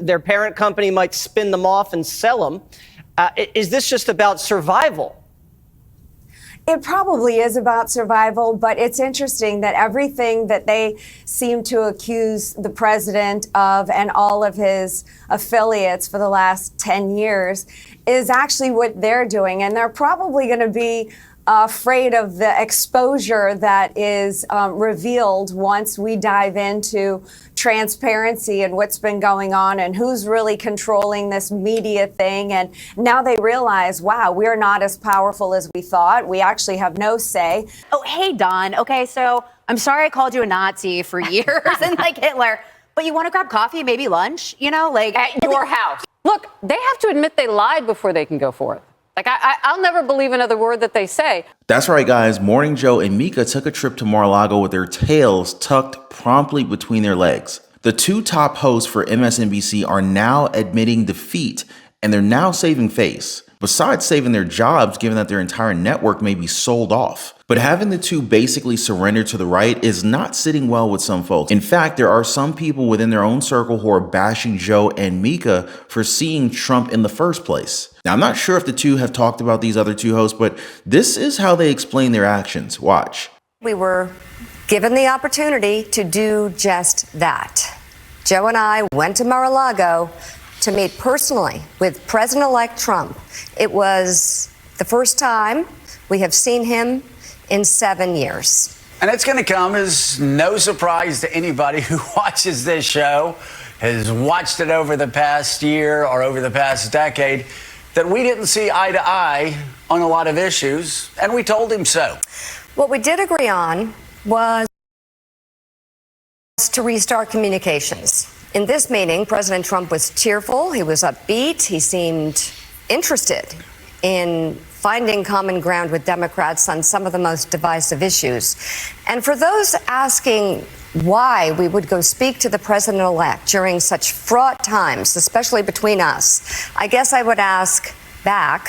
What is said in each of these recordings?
their parent company might spin them off and sell them. Is this just about survival? It probably is about survival, but it's interesting that everything that they seem to accuse the president of and all of his affiliates for the last 10 years is actually what they're doing. And they're probably going to be afraid of the exposure that is revealed once we dive into transparency and what's been going on and who's really controlling this media thing. And now they realize, wow, we're not as powerful as we thought. We actually have no say. Oh, hey, Don. Okay, so I'm sorry I called you a Nazi for years and like Hitler, but you want to grab coffee, maybe lunch, you know, like at your house. Look, they have to admit they lied before they can go forth. Like, I'll never believe another word that they say. That's right, guys. Morning Joe and Mika took a trip to Mar-a-Lago with their tails tucked promptly between their legs. The two top hosts for MSNBC are now admitting defeat, and they're now saving face. Besides saving their jobs, given that their entire network may be sold off. But having the two basically surrender to the right is not sitting well with some folks. In fact, there are some people within their own circle who are bashing Joe and Mika for seeing Trump in the first place. Now, I'm not sure if the two have talked about these other two hosts, but this is how they explain their actions. Watch. We were given the opportunity to do just that. Joe and I went to Mar-a-Lago to meet personally with President-elect Trump. It was the first time we have seen him in 7 years. And it's going to come as no surprise to anybody who watches this show, has watched it over the past year or over the past decade, that we didn't see eye to eye on a lot of issues, and we told him so. What we did agree on was to restart communications. In this meeting, President Trump was cheerful, he was upbeat, he seemed interested in finding common ground with Democrats on some of the most divisive issues. And for those asking why we would go speak to the president-elect during such fraught times, especially between us, I guess I would ask back,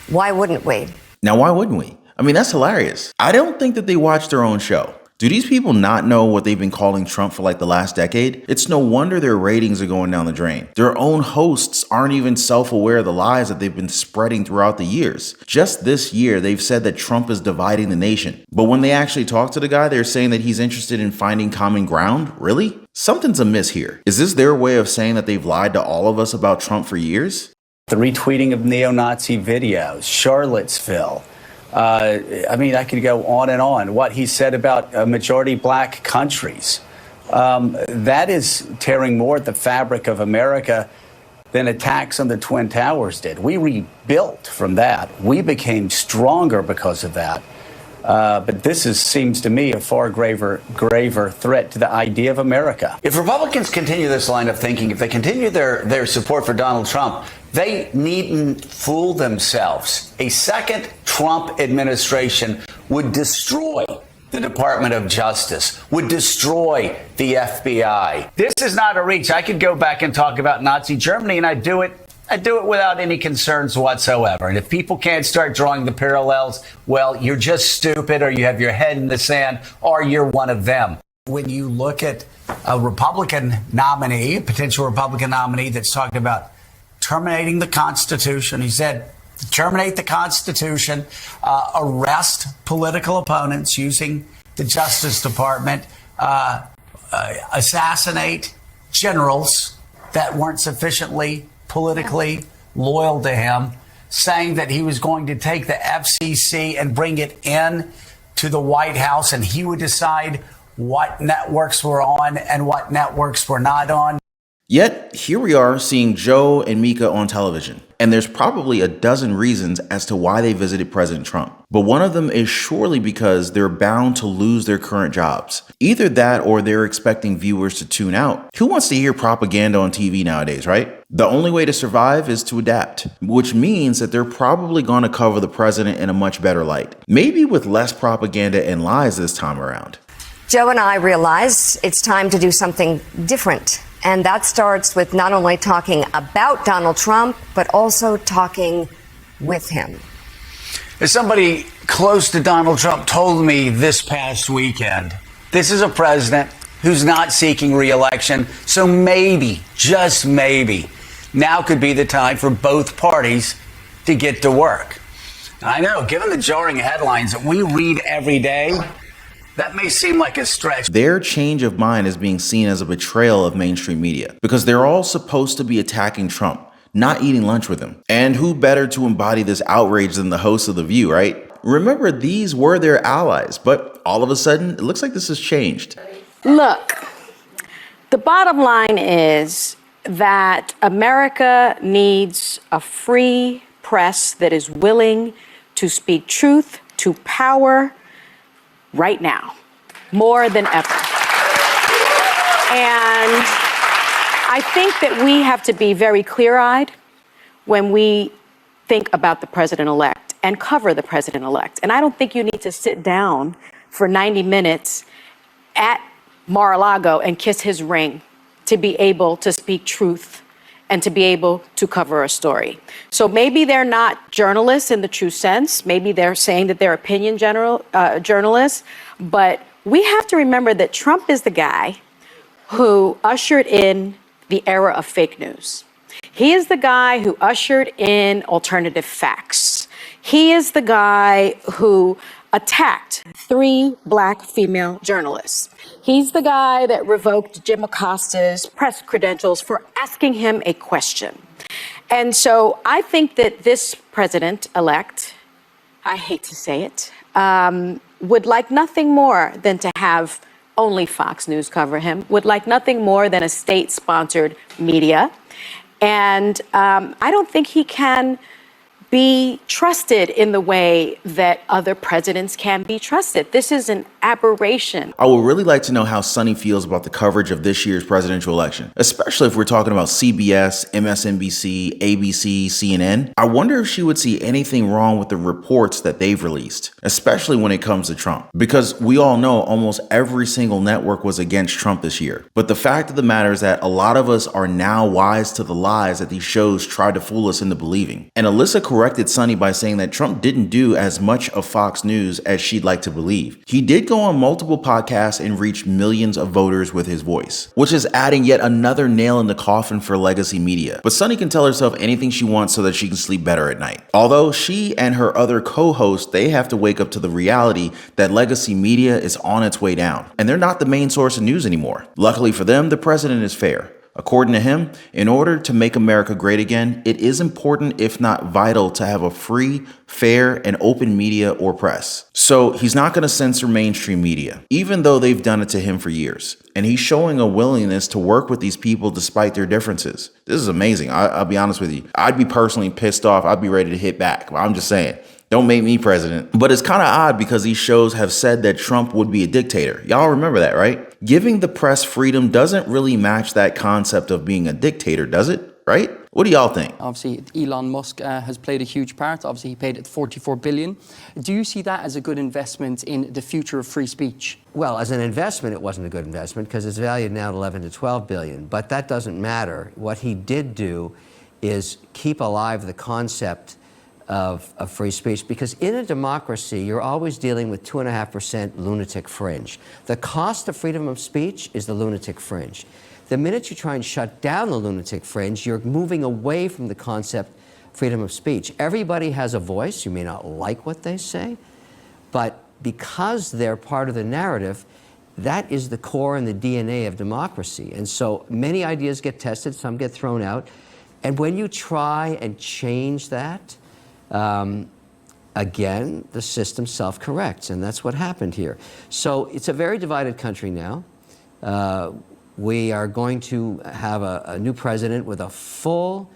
why wouldn't we? Now, why wouldn't we? I mean, that's hilarious. I don't think that they watch their own show. Do these people not know what they've been calling Trump for like the last decade? It's no wonder their ratings are going down the drain. Their own hosts aren't even self-aware of the lies that they've been spreading throughout the years. Just this year, they've said that Trump is dividing the nation. But when they actually talk to the guy, they're saying that he's interested in finding common ground? Really? Something's amiss here. Is this their way of saying that they've lied to all of us about Trump for years? The retweeting of neo-Nazi videos, Charlottesville. I mean, I could go on and on. What he said about majority black countries. That is tearing more at the fabric of America than attacks on the Twin Towers did. We rebuilt from that. We became stronger because of that. But this seems to me a far graver threat to the idea of America. If Republicans continue this line of thinking, if they continue their support for Donald Trump, they needn't fool themselves. A second Trump administration would destroy the Department of Justice, would destroy the FBI. This is not a reach. I could go back and talk about Nazi Germany, and I'd do it without any concerns whatsoever. And if people can't start drawing the parallels, well, you're just stupid, or you have your head in the sand, or you're one of them. When you look at a Republican nominee, a potential Republican nominee that's talking about terminating the Constitution, he said, terminate the Constitution, arrest political opponents using the Justice Department, assassinate generals that weren't sufficiently politically loyal to him, saying that he was going to take the FCC and bring it in to the White House, and he would decide what networks were on and what networks were not on. Yet, here we are seeing Joe and Mika on television. And there's probably a dozen reasons as to why they visited President Trump. But one of them is surely because they're bound to lose their current jobs. Either that or they're expecting viewers to tune out. Who wants to hear propaganda on TV nowadays, right? The only way to survive is to adapt, which means that they're probably going to cover the president in a much better light. Maybe with less propaganda and lies this time around. Joe and I realize it's time to do something different. And that starts with not only talking about Donald Trump, but also talking with him. As somebody close to Donald Trump told me this past weekend, this is a president who's not seeking re-election. So maybe, just maybe, now could be the time for both parties to get to work. I know, given the jarring headlines that we read every day, that may seem like a stretch. Their change of mind is being seen as a betrayal of mainstream media because they're all supposed to be attacking Trump, not eating lunch with him. And who better to embody this outrage than the host of The View, right? Remember, these were their allies, but all of a sudden, it looks like this has changed. Look, the bottom line is that America needs a free press that is willing to speak truth to power right now, more than ever. And I think that we have to be very clear-eyed when we think about the president-elect and cover the president-elect. And I don't think you need to sit down for 90 minutes at Mar-a-Lago and kiss his ring to be able to speak truth and to be able to cover a story. So maybe they're not journalists in the true sense. Maybe they're saying that they're opinion journalists. But we have to remember that Trump is the guy who ushered in the era of fake news. He is the guy who ushered in alternative facts. He is the guy who attacked 3 black female journalists. He's the guy that revoked Jim Acosta's press credentials for asking him a question. And so I think that this president-elect, I hate to say it, would like nothing more than to have only Fox News cover him, would like nothing more than a state-sponsored media. And I don't think he can be trusted in the way that other presidents can be trusted. This is an aberration. I would really like to know how Sunny feels about the coverage of this year's presidential election, especially if we're talking about CBS, MSNBC, ABC, CNN. I wonder if she would see anything wrong with the reports that they've released, especially when it comes to Trump. Because we all know almost every single network was against Trump this year. But the fact of the matter is that a lot of us are now wise to the lies that these shows tried to fool us into believing. And Alyssa corrected Sunny by saying that Trump didn't do as much of Fox News as she'd like to believe. He did go on multiple podcasts and reach millions of voters with his voice, which is adding yet another nail in the coffin for legacy media. But Sunny can tell herself anything she wants so that she can sleep better at night. Although she and her other co-hosts, they have to wake up to the reality that legacy media is on its way down, and they're not the main source of news anymore. Luckily for them, the president is fair. According to him, in order to make America great again, it is important, if not vital, to have a free, fair, and open media or press. So he's not going to censor mainstream media, even though they've done it to him for years. And he's showing a willingness to work with these people despite their differences. This is amazing. I'll be honest with you. I'd be personally pissed off. I'd be ready to hit back. I'm just saying. Don't make me president. But it's kind of odd because these shows have said that Trump would be a dictator. Y'all remember that, right? Giving the press freedom doesn't really match that concept of being a dictator, does it? Right? What do y'all think? Obviously, Elon Musk has played a huge part. Obviously, he paid it $44 billion. Do you see that as a good investment in the future of free speech? Well, as an investment, it wasn't a good investment because it's valued now at 11 to 12 billion. But that doesn't matter. What he did do is keep alive the concept of free speech, because in a democracy, you're always dealing with 2.5% lunatic fringe. The cost of freedom of speech is the lunatic fringe. The minute you try and shut down the lunatic fringe, you're moving away from the concept freedom of speech. Everybody has a voice. You may not like what they say, but because they're part of the narrative, that is the core and the DNA of democracy. And so many ideas get tested, some get thrown out. And when you try and change that, again, the system self-corrects, and that's what happened here. So it's a very divided country now. We are going to have a new president with a full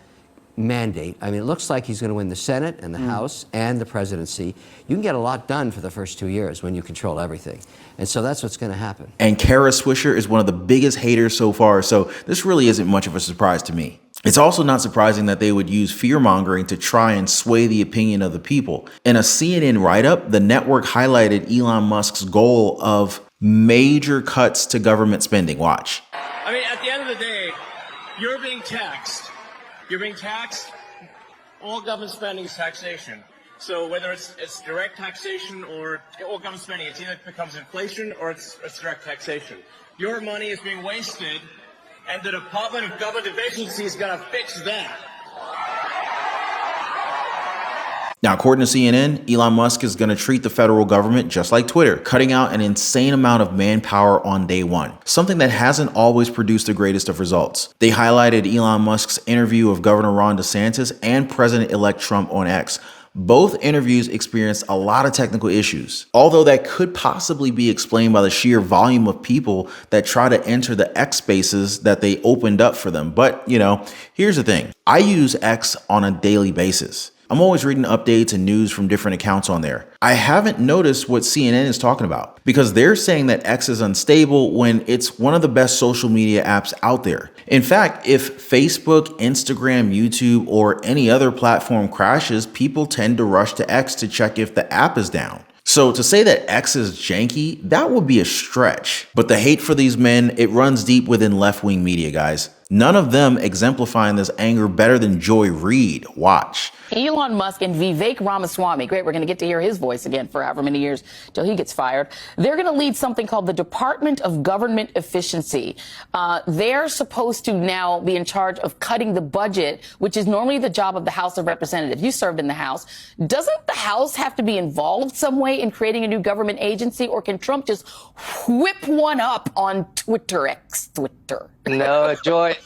mandate. I mean, it looks like he's going to win the Senate and the House and the presidency. You can get a lot done for the first 2 years when you control everything. And so that's what's going to happen. And Kara Swisher is one of the biggest haters so far, so this really isn't much of a surprise to me. It's also not surprising that they would use fear-mongering to try and sway the opinion of the people. In a CNN write-up, the network highlighted Elon Musk's goal of major cuts to government spending. Watch. I mean, at the end of the day, you're being taxed. You're being taxed. All government spending is taxation. So whether it's direct taxation or government spending, it's either becomes inflation or it's direct taxation. Your money is being wasted, and the Department of Government Efficiency is going to fix that. Now, according to CNN, Elon Musk is going to treat the federal government just like Twitter, cutting out an insane amount of manpower on day one, something that hasn't always produced the greatest of results. They highlighted Elon Musk's interview of Governor Ron DeSantis and President-elect Trump on X. Both interviews experienced a lot of technical issues, although that could possibly be explained by the sheer volume of people that try to enter the X spaces that they opened up for them. But, here's the thing. I use X on a daily basis. I'm always reading updates and news from different accounts on there. I haven't noticed what CNN is talking about because they're saying that X is unstable when it's one of the best social media apps out there. In fact, if Facebook, Instagram, YouTube, or any other platform crashes, people tend to rush to X to check if the app is down. So to say that X is janky, that would be a stretch. But the hate for these men, it runs deep within left-wing media, guys. None of them exemplifying this anger better than Joy Reid. Watch. Elon Musk and Vivek Ramaswamy, great, we're going to get to hear his voice again for however many years till he gets fired. They're going to lead something called the Department of Government Efficiency. They're supposed to now be in charge of cutting the budget, which is normally the job of the House of Representatives. You served in the House. Doesn't the House have to be involved some way in creating a new government agency, or can Trump just whip one up on Twitter? No, Joy,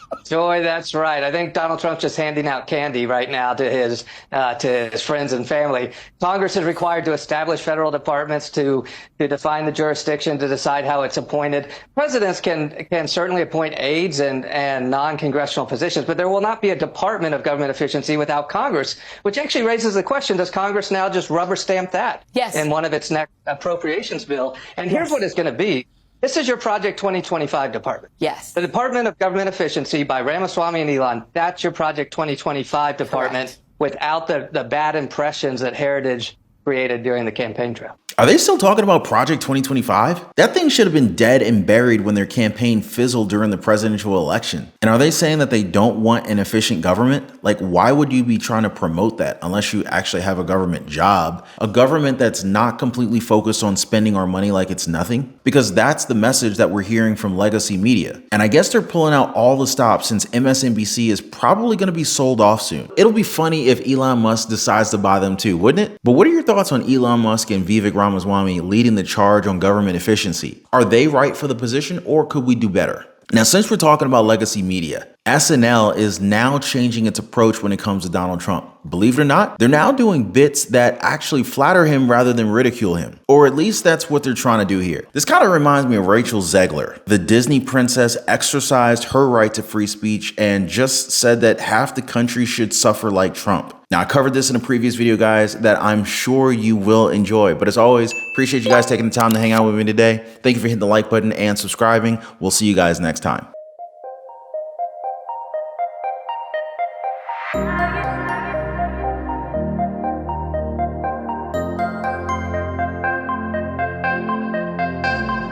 that's right. I think Donald Trump's just handing out candy right now to his friends and family. Congress is required to establish federal departments to define the jurisdiction, to decide how it's appointed. Presidents can certainly appoint aides and non-congressional positions, but there will not be a Department of Government Efficiency without Congress, which actually raises the question, does Congress now just rubber stamp that in one of its next appropriations bill? And here's what it's going to be. This is your Project 2025 department. Yes. The Department of Government Efficiency by Ramaswamy and Elon, that's your Project 2025 department. Correct. Without the bad impressions that Heritage created during the campaign trail. Are they still talking about Project 2025? That thing should have been dead and buried when their campaign fizzled during the presidential election. And are they saying that they don't want an efficient government? Like, why would you be trying to promote that unless you actually have a government job? A government that's not completely focused on spending our money like it's nothing? Because that's the message that we're hearing from legacy media. And I guess they're pulling out all the stops since MSNBC is probably going to be sold off soon. It'll be funny if Elon Musk decides to buy them too, wouldn't it? But what are your thoughts on Elon Musk and Vivek Ramaswamy leading the charge on government efficiency? Are they right for the position, or could we do better? Now, since we're talking about legacy media, SNL is now changing its approach when it comes to Donald Trump. Believe it or not, they're now doing bits that actually flatter him rather than ridicule him. Or at least that's what they're trying to do here. This kind of reminds me of Rachel Zegler. The Disney princess exercised her right to free speech and just said that half the country should suffer like Trump. Now, I covered this in a previous video, guys, that I'm sure you will enjoy. But as always, appreciate you guys taking the time to hang out with me today. Thank you for hitting the like button and subscribing. We'll see you guys next time.